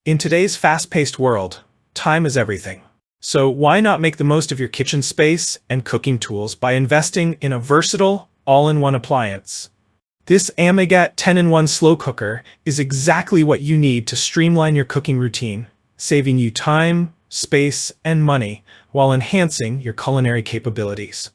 In today's fast-paced world, time is everything. So why not make the most of your kitchen space and cooking tools by investing in a versatile, all-in-one appliance? This Amegat 10-in-1 slow cooker is exactly what you need to streamline your cooking routine, saving you time, space, and money while enhancing your culinary capabilities.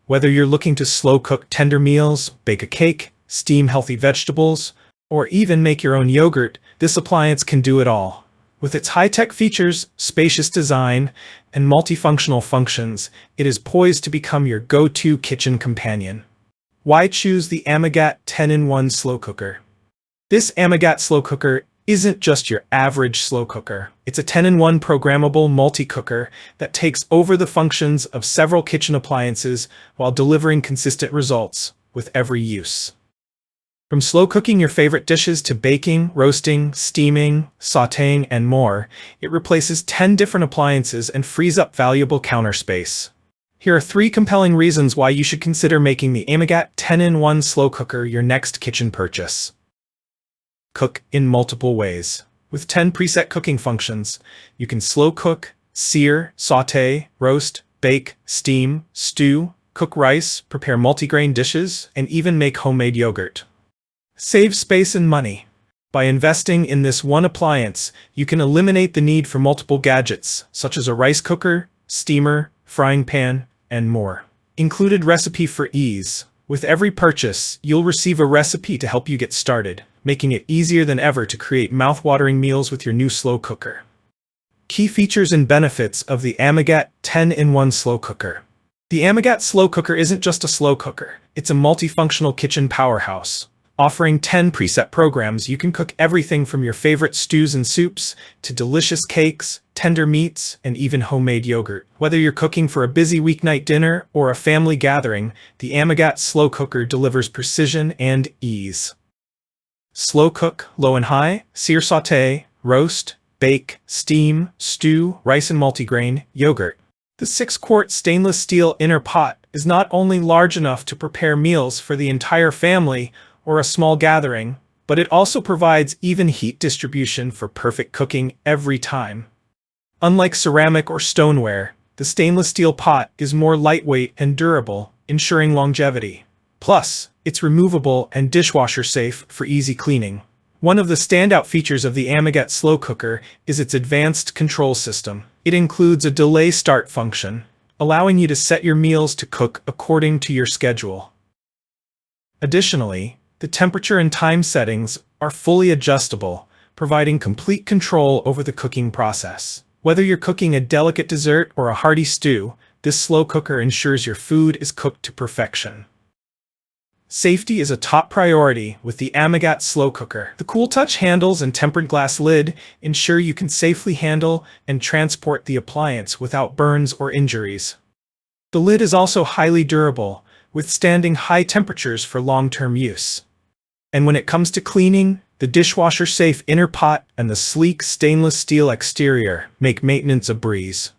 Whether you're looking to slow-cook tender meals, bake a cake, steam healthy vegetables, or even make your own yogurt, this appliance can do it all. With its high-tech features, spacious design, and multifunctional functions, it is poised to become your go-to kitchen companion. Why choose the Amegat 10-in-1 slow cooker? This Amegat slow cooker isn't just your average slow cooker. It's a 10-in-1 programmable multi-cooker that takes over the functions of several kitchen appliances while delivering consistent results with every use. From slow cooking your favorite dishes to baking, roasting, steaming, sautéing, and more, it replaces 10 different appliances and frees up valuable counter space. Here are 3 compelling reasons why you should consider making the Amegat 10-in-1 slow cooker your next kitchen purchase. Cook in multiple ways. With 10 preset cooking functions, you can slow cook, sear, sauté, roast, bake, steam, stew, cook rice, prepare multigrain dishes, and even make homemade yogurt. Save space and money. By investing in this one appliance, you can eliminate the need for multiple gadgets, such as a rice cooker, steamer, frying pan, and more. Included recipe for ease. With every purchase, you'll receive a recipe to help you get started, making it easier than ever to create mouth-watering meals with your new slow cooker. Key features and benefits of the Amegat 10-in-1 slow cooker. The Amegat slow cooker isn't just a slow cooker, it's a multifunctional kitchen powerhouse. Offering 10 preset programs, you can cook everything from your favorite stews and soups to delicious cakes, tender meats, and even homemade yogurt. Whether you're cooking for a busy weeknight dinner or a family gathering, the Amegat slow cooker delivers precision and ease. Slow cook, low and high, sear, sauté, roast, bake, steam, stew, rice and multigrain, yogurt. The 6-quart stainless steel inner pot is not only large enough to prepare meals for the entire family or a small gathering, but it also provides even heat distribution for perfect cooking every time. Unlike ceramic or stoneware, the stainless steel pot is more lightweight and durable, ensuring longevity. Plus, it's removable and dishwasher safe for easy cleaning. One of the standout features of the Amegat slow cooker is its advanced control system. It includes a delay start function, allowing you to set your meals to cook according to your schedule. Additionally, the temperature and time settings are fully adjustable, providing complete control over the cooking process. Whether you're cooking a delicate dessert or a hearty stew, this slow cooker ensures your food is cooked to perfection. Safety is a top priority with the Amegat slow cooker. The cool touch handles and tempered glass lid ensure you can safely handle and transport the appliance without burns or injuries. The lid is also highly durable, withstanding high temperatures for long-term use. And when it comes to cleaning, the dishwasher-safe inner pot and the sleek stainless steel exterior make maintenance a breeze.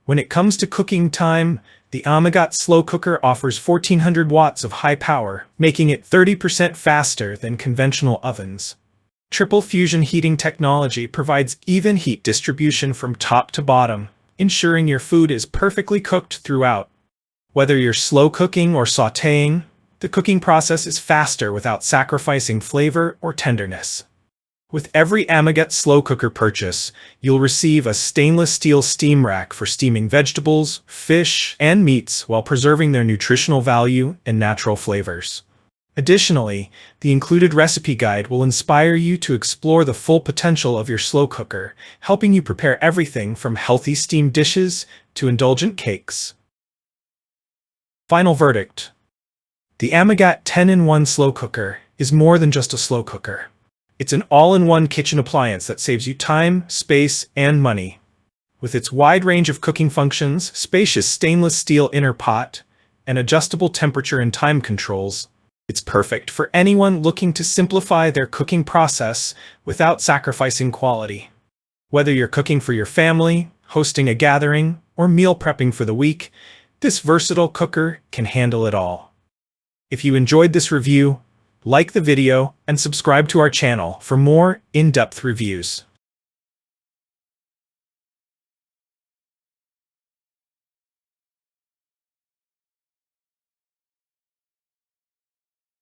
When it comes to cooking time, the Amegat slow cooker offers 1400 watts of high power, making it 30% faster than conventional ovens. Triple fusion heating technology provides even heat distribution from top to bottom, ensuring your food is perfectly cooked throughout. Whether you're slow cooking or sautéing, the cooking process is faster without sacrificing flavor or tenderness. With every Amegat slow cooker purchase, you'll receive a stainless steel steam rack for steaming vegetables, fish, and meats while preserving their nutritional value and natural flavors. Additionally, the included recipe guide will inspire you to explore the full potential of your slow cooker, helping you prepare everything from healthy steamed dishes to indulgent cakes. Final verdict. The Amegat 10-in-1 slow cooker is more than just a slow cooker. It's an all-in-one kitchen appliance that saves you time, space, and money. With its wide range of cooking functions, spacious stainless steel inner pot, and adjustable temperature and time controls, it's perfect for anyone looking to simplify their cooking process without sacrificing quality. Whether you're cooking for your family, hosting a gathering, or meal prepping for the week, this versatile cooker can handle it all. If you enjoyed this review, like the video and subscribe to our channel for more in-depth reviews.